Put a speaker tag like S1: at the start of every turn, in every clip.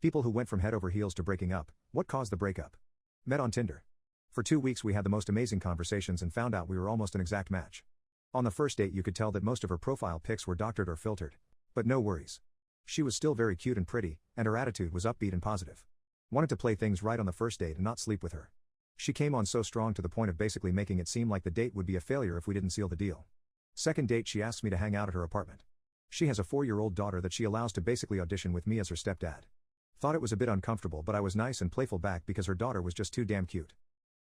S1: People who went from head over heels to breaking up. What caused the breakup? Met on Tinder. For 2 weeks we had the most amazing conversations and found out we were almost an exact match. On the first date you could tell that most of her profile pics were doctored or filtered. But no worries. She was still very cute and pretty, and her attitude was upbeat and positive. Wanted to play things right on the first date and not sleep with her. She came on so strong to the point of basically making it seem like the date would be a failure if we didn't seal the deal. Second date she asked me to hang out at her apartment. She has a 4-year-old daughter that she allows to basically audition with me as her stepdad. Thought it was a bit uncomfortable, but I was nice and playful back because her daughter was just too damn cute.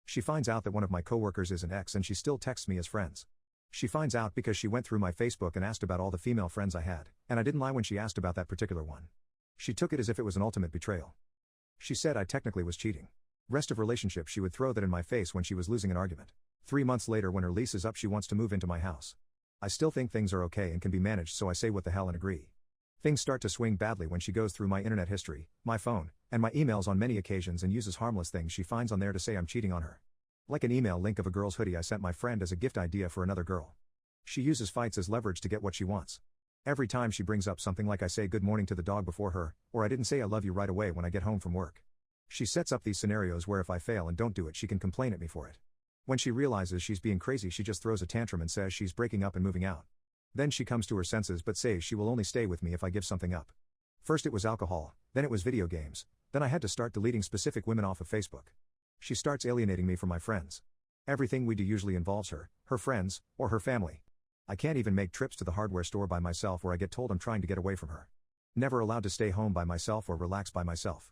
S1: She finds out that one of my coworkers is an ex and she still texts me as friends. She finds out because she went through my Facebook and asked about all the female friends I had, and I didn't lie when she asked about that particular one. She took it as if it was an ultimate betrayal. She said I technically was cheating. Rest of relationship she would throw that in my face when she was losing an argument. 3 months later when her lease is up she wants to move into my house. I still think things are okay and can be managed, so I say what the hell and agree. Things start to swing badly when she goes through my internet history, my phone, and my emails on many occasions and uses harmless things she finds on there to say I'm cheating on her. Like an email link of a girl's hoodie I sent my friend as a gift idea for another girl. She uses fights as leverage to get what she wants. Every time she brings up something like I say good morning to the dog before her, or I didn't say I love you right away when I get home from work. She sets up these scenarios where if I fail and don't do it she can complain at me for it. When she realizes she's being crazy she just throws a tantrum and says she's breaking up and moving out. Then she comes to her senses but says she will only stay with me if I give something up. First it was alcohol, then it was video games, then I had to start deleting specific women off of Facebook. She starts alienating me from my friends. Everything we do usually involves her, her friends, or her family. I can't even make trips to the hardware store by myself where I get told I'm trying to get away from her. Never allowed to stay home by myself or relax by myself.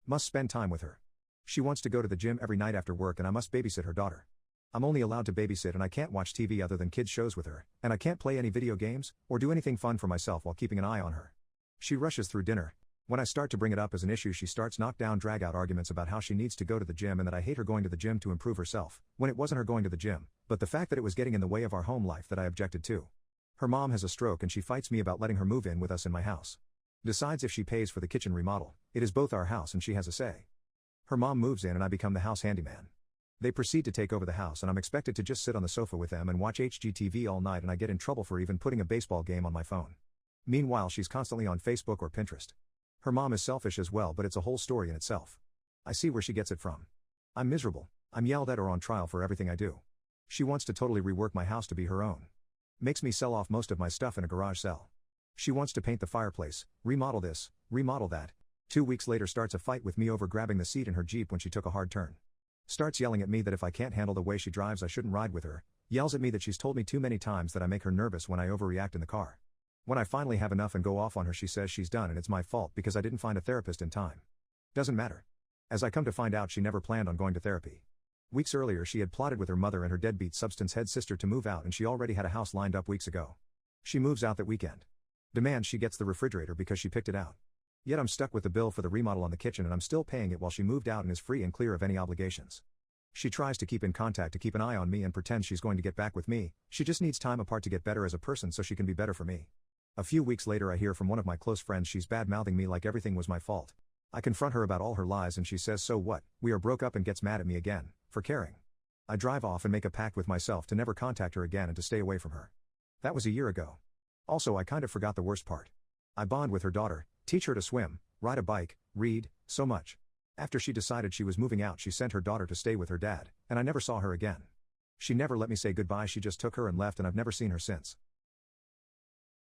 S1: Must spend time with her. She wants to go to the gym every night after work and I must babysit her daughter. I'm only allowed to babysit and I can't watch TV other than kids shows with her, and I can't play any video games, or do anything fun for myself while keeping an eye on her. She rushes through dinner. When I start to bring it up as an issue she starts knock-down drag-out arguments about how she needs to go to the gym and that I hate her going to the gym to improve herself, when it wasn't her going to the gym, but the fact that it was getting in the way of our home life that I objected to. Her mom has a stroke and she fights me about letting her move in with us in my house. Decides if she pays for the kitchen remodel, it is both our house and she has a say. Her mom moves in and I become the house handyman. They proceed to take over the house and I'm expected to just sit on the sofa with them and watch HGTV all night, and I get in trouble for even putting a baseball game on my phone. Meanwhile she's constantly on Facebook or Pinterest. Her mom is selfish as well, but it's a whole story in itself. I see where she gets it from. I'm miserable. I'm yelled at or on trial for everything I do. She wants to totally rework my house to be her own. Makes me sell off most of my stuff in a garage sale. She wants to paint the fireplace, remodel this, remodel that. 2 weeks later starts a fight with me over grabbing the seat in her Jeep when she took a hard turn. Starts yelling at me that if I can't handle the way she drives I shouldn't ride with her. Yells at me that she's told me too many times that I make her nervous when I overreact in the car. When I finally have enough and go off on her she says she's done and it's my fault because I didn't find a therapist in time. Doesn't matter. As I come to find out she never planned on going to therapy. Weeks earlier she had plotted with her mother and her deadbeat substance head sister to move out and she already had a house lined up weeks ago. She moves out that weekend. Demands she gets the refrigerator because she picked it out. Yet I'm stuck with the bill for the remodel on the kitchen and I'm still paying it while she moved out and is free and clear of any obligations. She tries to keep in contact to keep an eye on me and pretends she's going to get back with me. She just needs time apart to get better as a person so she can be better for me. A few weeks later I hear from one of my close friends she's bad-mouthing me like everything was my fault. I confront her about all her lies and she says so what, we are broke up, and gets mad at me again, for caring. I drive off and make a pact with myself to never contact her again and to stay away from her. That was a year ago. Also I kind of forgot the worst part. I bond with her daughter, teach her to swim, ride a bike, read, so much. After she decided she was moving out she sent her daughter to stay with her dad, and I never saw her again. She never let me say goodbye, she just took her and left and I've never seen her since.